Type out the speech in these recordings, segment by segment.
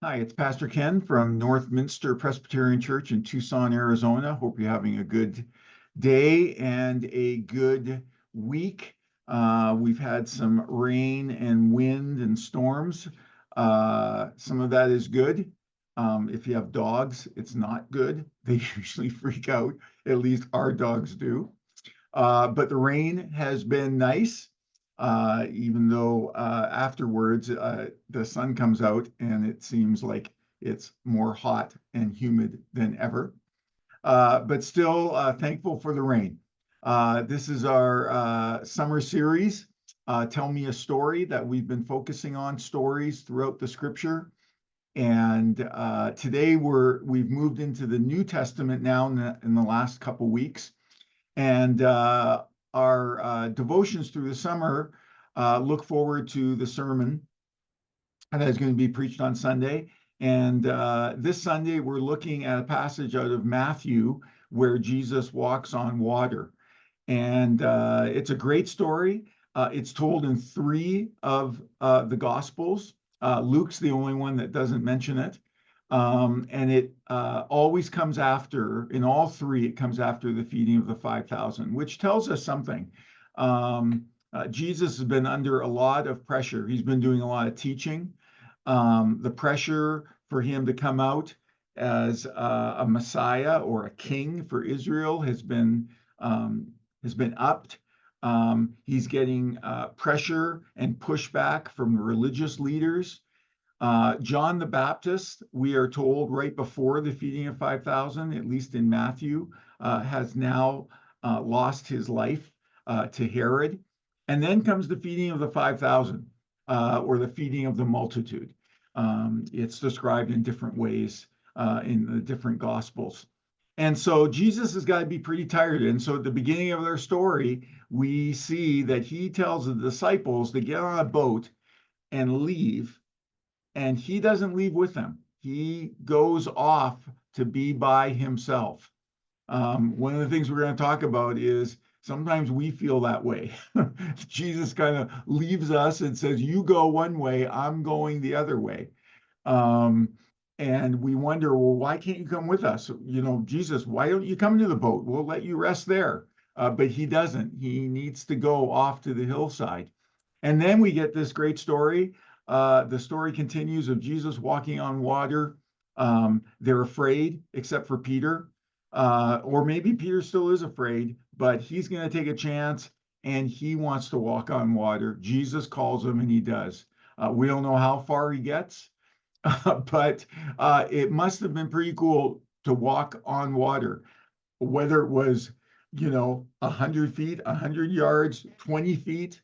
Hi, it's Pastor Ken from Northminster Presbyterian Church in Tucson, Arizona. Hope you're having a good day and a good week. We've had some rain and wind and storms. Some of that is good. If you have dogs, it's not good. They usually freak out. At least our dogs do. But the rain has been nice, even though afterwards the sun comes out and it seems like it's more hot and humid than ever. But still thankful for the rain. This is our summer series, Tell Me a Story, that we've been focusing on stories throughout the scripture. And today we've moved into the New Testament now in the last couple weeks. And our devotions through the summer look forward to the sermon that is going to be preached on Sunday. And this Sunday, we're looking at a passage out of Matthew where Jesus walks on water. And it's a great story. It's told in three of the Gospels. Luke's the only one that doesn't mention it. And it always comes after, in all three, it comes after the feeding of the 5,000, which tells us something. Jesus has been under a lot of pressure. He's been doing a lot of teaching. The pressure for him to come out as a Messiah or a king for Israel has been upped. He's getting pressure and pushback from the religious leaders. John the Baptist, we are told right before the feeding of 5,000, at least in Matthew, has now lost his life to Herod. And then comes the feeding of the 5,000, or the feeding of the multitude. It's described in different ways in the different Gospels. And so Jesus has got to be pretty tired. And so at the beginning of their story, we see that he tells the disciples to get on a boat and leave. And he doesn't leave with them. He goes off to be by himself. One of the things we're going to talk about is sometimes we feel that way. Jesus kind of leaves us and says, you go one way, I'm going the other way. And we wonder, well, why can't you come with us? You know, Jesus, why don't you come to the boat? We'll let you rest there. But he doesn't. He needs to go off to the hillside. And then we get this great story. The story continues of Jesus walking on water. They're afraid, except for Peter. Or maybe Peter still is afraid, but he's going to take a chance and he wants to walk on water. Jesus calls him and he does. We don't know how far he gets, but it must have been pretty cool to walk on water, whether it was, 100 feet, 100 yards, 20 feet.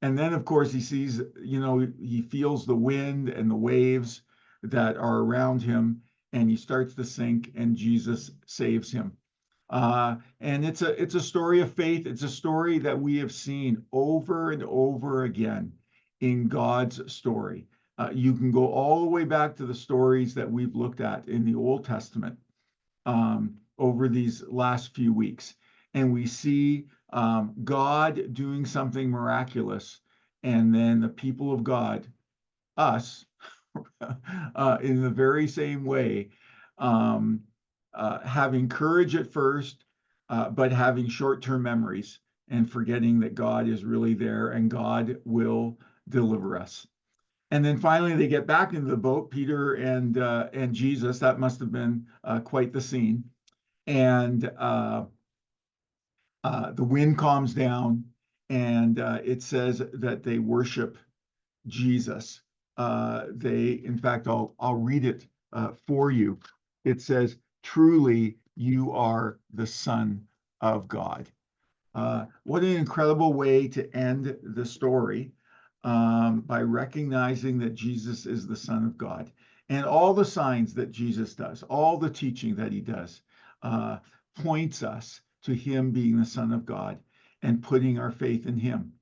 And then, of course, he sees, he feels the wind and the waves that are around him, and he starts to sink, and Jesus saves him. And it's a story of faith. It's a story that we have seen over and over again in God's story. You can go all the way back to the stories that we've looked at in the Old Testament over these last few weeks. And we see God doing something miraculous, and then the people of God, us, in the very same way, having courage at first, but having short-term memories and forgetting that God is really there and God will deliver us. And then finally, they get back into the boat, Peter and Jesus. That must have been quite the scene. And the wind calms down, and it says that they worship Jesus. In fact, I'll read it for you. It says, "Truly, you are the Son of God." What an incredible way to end the story, by recognizing that Jesus is the Son of God. And all the signs that Jesus does, all the teaching that he does, points us to him being the Son of God and putting our faith in him.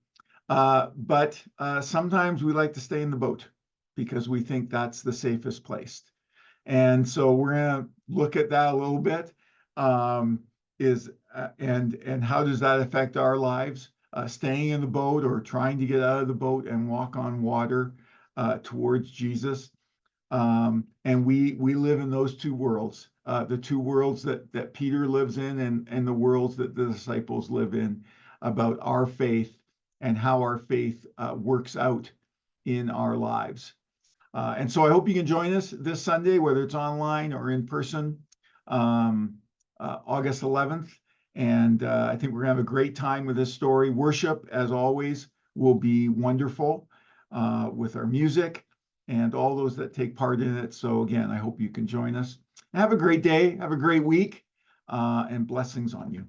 But sometimes we like to stay in the boat because we think that's the safest place. And so we're going to look at that a little bit. And how does that affect our lives? Staying in the boat or trying to get out of the boat and walk on water towards Jesus. And we live in those two worlds, the two worlds that Peter lives in, and the worlds that the disciples live in, about our faith and how our faith works out in our lives. And so I hope you can join us this Sunday, whether it's online or in person, August 11th. And I think we're going to have a great time with this story. Worship, as always, will be wonderful with our music and all those that take part in it. So again, I hope you can join us. Have a great day. Have a great week, and blessings on you.